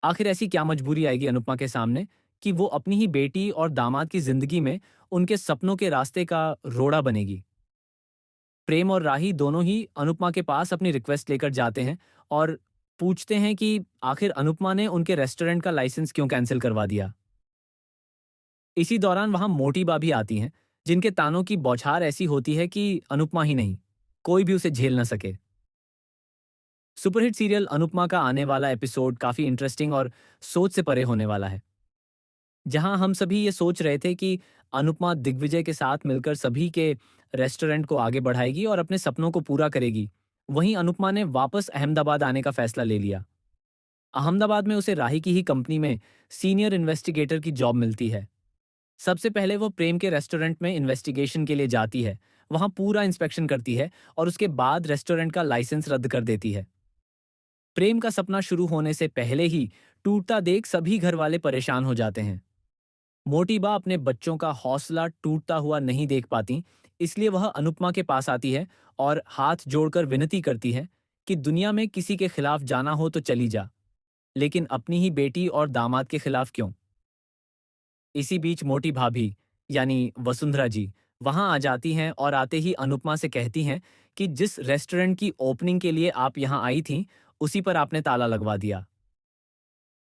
आखिर ऐसी क्या मजबूरी आएगी अनुपमा के सामने कि वो अपनी ही बेटी और दामाद की जिंदगी में उनके सपनों के रास्ते का रोड़ा बनेगी। प्रेम और राही दोनों ही अनुपमा के पास अपनी रिक्वेस्ट लेकर जाते हैं और पूछते हैं कि आखिर अनुपमा ने उनके रेस्टोरेंट का लाइसेंस क्यों कैंसिल करवा दिया। इसी दौरान वहां मोटी बा भी आती हैं, जिनके तानों की बौछार ऐसी होती है कि अनुपमा ही नहीं, कोई भी उसे झेल न सके। सुपरहिट सीरियल अनुपमा का आने वाला एपिसोड काफी इंटरेस्टिंग और सोच से परे होने वाला है। जहां हम सभी ये सोच रहे थे कि अनुपमा दिग्विजय के साथ मिलकर सभी के रेस्टोरेंट को आगे बढ़ाएगी और अपने सपनों को पूरा करेगी, वहीं अनुपमा ने वापस अहमदाबाद आने का फैसला ले लिया। अहमदाबाद में उसे राही की ही कंपनी में सीनियर इन्वेस्टिगेटर की जॉब मिलती है। सबसे पहले वो प्रेम के रेस्टोरेंट में इन्वेस्टिगेशन के लिए जाती है, वहां पूरा इंस्पेक्शन करती है और उसके बाद रेस्टोरेंट का लाइसेंस रद्द कर देती है। प्रेम का सपना शुरू होने से पहले ही टूटता देख सभी घर वाले परेशान हो जाते हैं। मोटी बा अपने बच्चों का हौसला टूटता हुआ नहीं देख पाती, इसलिए वह अनुपमा के पास आती है और हाथ जोड़कर विनती करती है कि दुनिया में किसी के खिलाफ जाना हो तो चली जा, लेकिन अपनी ही बेटी और दामाद के खिलाफ क्यों। इसी बीच मोटी भाभी यानी वसुंधरा जी वहां आ जाती हैं और आते ही अनुपमा से कहती हैं कि जिस रेस्टोरेंट की ओपनिंग के लिए आप यहां आई थीं, उसी पर आपने ताला लगवा दिया।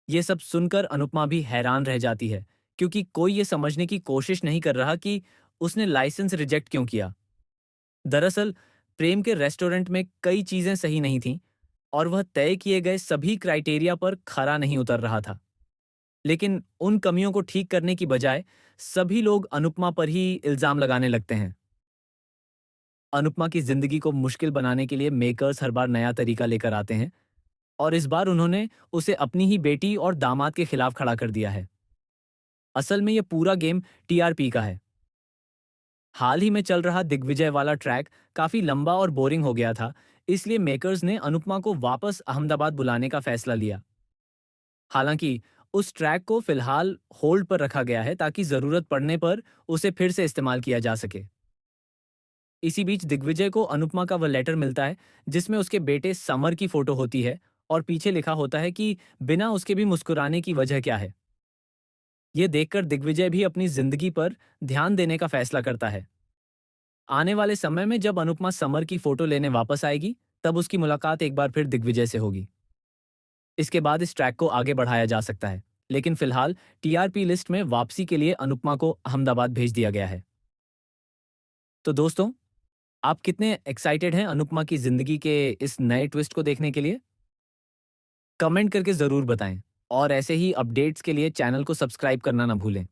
ये सब सुनकर अनुपमा भी हैरान रह जाती है, क्योंकि कोई ये समझने की कोशिश नहीं कर रहा कि उसने लाइसेंस रिजेक्ट क्यों किया। दरअसल प्रेम के रेस्टोरेंट में कई चीजें सही नहीं थीं और वह तय किए गए सभी क्राइटेरिया पर खरा नहीं उतर रहा था। लेकिन उन कमियों को ठीक करने की बजाय सभी लोग अनुपमा पर ही इल्जाम लगाने लगते हैं। अनुपमा की जिंदगी को मुश्किल बनाने के लिए मेकर्स हर बार नया तरीका लेकर आते हैं और इस बार उन्होंने उसे अपनी ही बेटी और दामाद के खिलाफ खड़ा कर दिया है। असल में ये पूरा गेम टीआरपी का है। हाल ही में चल रहा दिग्विजय वाला ट्रैक काफी लंबा और बोरिंग हो गया था, इसलिए मेकर्स ने अनुपमा को वापस अहमदाबाद बुलाने का फैसला लिया। हालांकि उस ट्रैक को फिलहाल होल्ड पर रखा गया है ताकि जरूरत पड़ने पर उसे फिर से इस्तेमाल किया जा सके। इसी बीच दिग्विजय को अनुपमा का वह लेटर मिलता है जिसमें उसके बेटे समर की फोटो होती है और पीछे लिखा होता है कि बिना उसके भी मुस्कुराने की वजह क्या है। ये देखकर दिग्विजय भी अपनी जिंदगी पर ध्यान देने का फैसला करता है। आने वाले समय में जब अनुपमा समर की फोटो लेने वापस आएगी, तब उसकी मुलाकात एक बार फिर दिग्विजय से होगी। इसके बाद इस ट्रैक को आगे बढ़ाया जा सकता है, लेकिन फिलहाल टीआरपी लिस्ट में वापसी के लिए अनुपमा को अहमदाबाद भेज दिया गया है। तो दोस्तों, आप कितने एक्साइटेड हैं अनुपमा की जिंदगी के इस नए ट्विस्ट को देखने के लिए? कमेंट करके जरूर बताएं और ऐसे ही अपडेट्स के लिए चैनल को सब्सक्राइब करना ना भूलें।